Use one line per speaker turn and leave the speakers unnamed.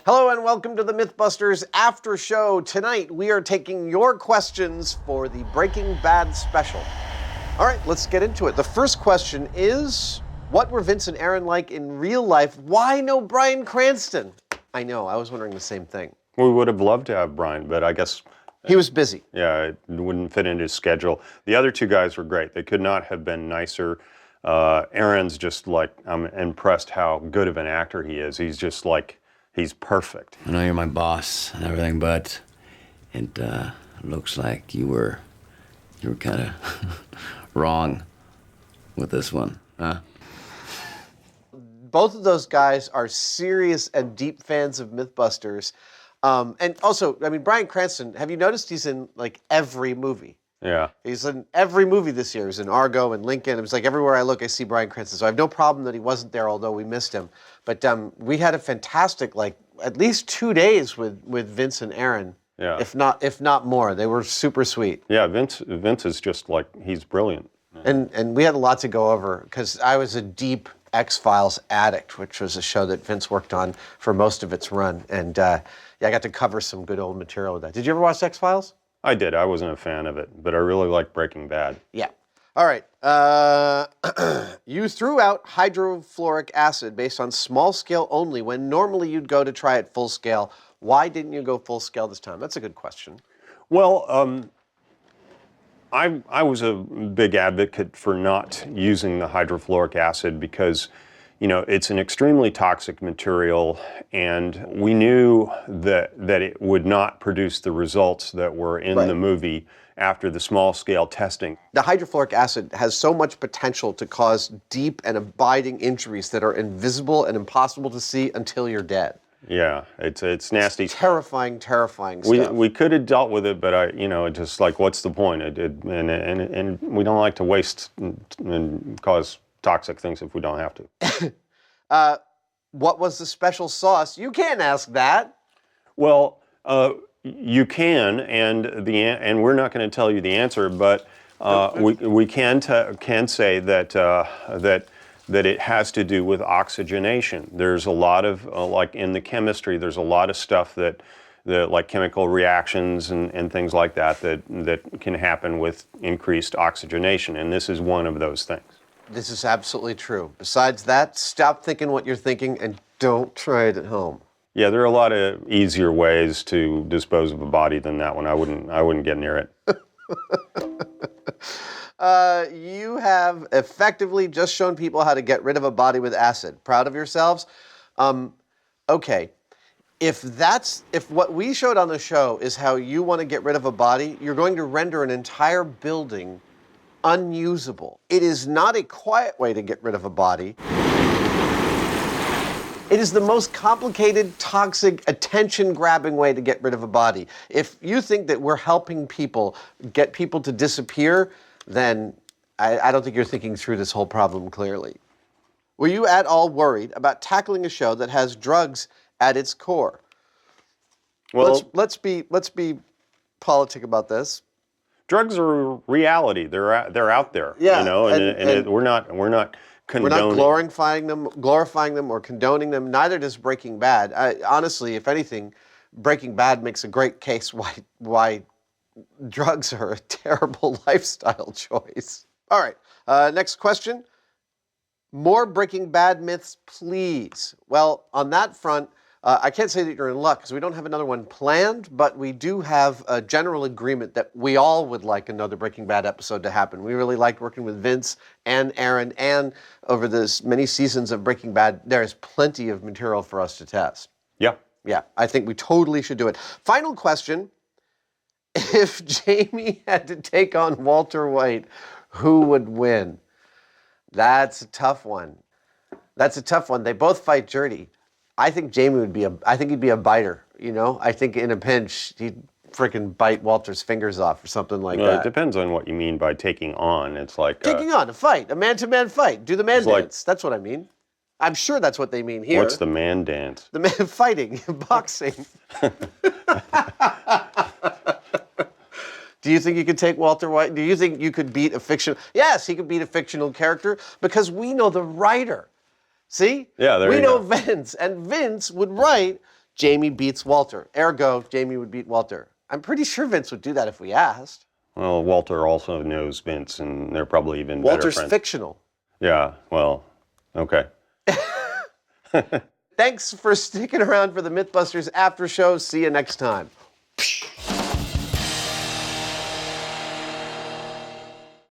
Hello and welcome to the Mythbusters After Show. Tonight we are taking your questions for the Breaking Bad special. All right, let's get into it. The first question is, what were Vince and Aaron like in real life? Why no Bryan Cranston? I know, I was wondering the same thing.
We would have loved to have Bryan, but I guess...
He was busy.
Yeah, it wouldn't fit into his schedule. The other two guys were great. They could not have been nicer. Aaron's just like, I'm impressed how good of an actor he is. He's just like, he's perfect.
I know you're my boss and everything, but it looks like you were kind of wrong with this one, huh?
Both of those guys are serious and deep fans of Mythbusters. And also, I mean, Bryan Cranston, have you noticed he's in like every movie?
Yeah.
He's in every movie this year. He's in Argo and Lincoln. It was like everywhere I look, I see Bryan Cranston. So I have no problem that he wasn't there, although we missed him. But we had a fantastic, like, at least 2 days with Vince and Aaron.
Yeah.
If not more. They were super sweet.
Yeah, Vince is just like, he's brilliant.
And we had a lot to go over because I was a deep X-Files addict, which was a show that Vince worked on for most of its run. And yeah, I got to cover some good old material with that. Did you ever watch X-Files?
I did. I wasn't a fan of it, but I really liked Breaking Bad.
Yeah. All right. You threw out hydrofluoric acid based on small scale only when normally you'd go to try it full scale. Why didn't you go full scale this time? That's a good question.
Well, I was a big advocate for not using the hydrofluoric acid because, you know, it's an extremely toxic material, and we knew that it would not produce the results that were in the movie after the small-scale testing.
The hydrofluoric acid has so much potential to cause deep and abiding injuries that are invisible and impossible to see until you're dead.
Yeah, it's nasty.
It's terrifying stuff.
We could have dealt with it, but just like, what's the point? And we don't like to waste and cause toxic things if we don't have to.
What was the special sauce? You can't ask that.
Well, you can, and we're not going to tell you the answer, but we can say that it has to do with oxygenation. There's a lot of like in the chemistry, there's a lot of stuff that like chemical reactions and things like that can happen with increased oxygenation, and this is one of those things.
This is absolutely true. Besides that, stop thinking what you're thinking and don't try it at home.
Yeah, there are a lot of easier ways to dispose of a body than that one. I wouldn't get near it.
You have effectively just shown people how to get rid of a body with acid. Proud of yourselves? Okay. If what we showed on the show is how you want to get rid of a body, you're going to render an entire building unusable. It is not a quiet way to get rid of a body. It is the most complicated, toxic, attention-grabbing way to get rid of a body. If you think that we're helping people get people to disappear, then I don't think you're thinking through this whole problem clearly. Were you at all worried about tackling a show that has drugs at its core? Well, let's be politic about this.
Drugs are reality. They're out there.
Yeah,
you know, we're not condoning.
We're not glorifying them or condoning them. Neither does Breaking Bad. Honestly, if anything, Breaking Bad makes a great case why drugs are a terrible lifestyle choice. All right, next question. More Breaking Bad myths, please. Well, on that front, I can't say that you're in luck because we don't have another one planned, but we do have a general agreement that we all would like another Breaking Bad episode to happen. We really liked working with Vince and Aaron, and over this many seasons of Breaking Bad, there is plenty of material for us to test.
Yeah.
Yeah, I think we totally should do it. Final question. If Jamie had to take on Walter White, who would win? That's a tough one. They both fight dirty. I think Jamie he'd be a biter, you know? I think in a pinch, he'd freaking bite Walter's fingers off or something like that.
It depends on what you mean by taking on. It's like...
Taking on, a fight, a man-to-man fight. Do the man dance. That's what I mean. I'm sure that's what they mean here.
What's the man dance?
The man fighting, boxing. Do you think you could take Walter White? Do you think you could beat a fictional... Yes, he could beat a fictional character because we know the writer. See?
Yeah, there
we
you
know
go.
Vince, and Vince would write Jamie beats Walter. Ergo, Jamie would beat Walter. I'm pretty sure Vince would do that if we asked.
Well, Walter also knows Vince, and they're probably even better
Walter's
friends.
fictional.
Yeah, well, okay.
Thanks for sticking around for the Mythbusters after show. See you next time.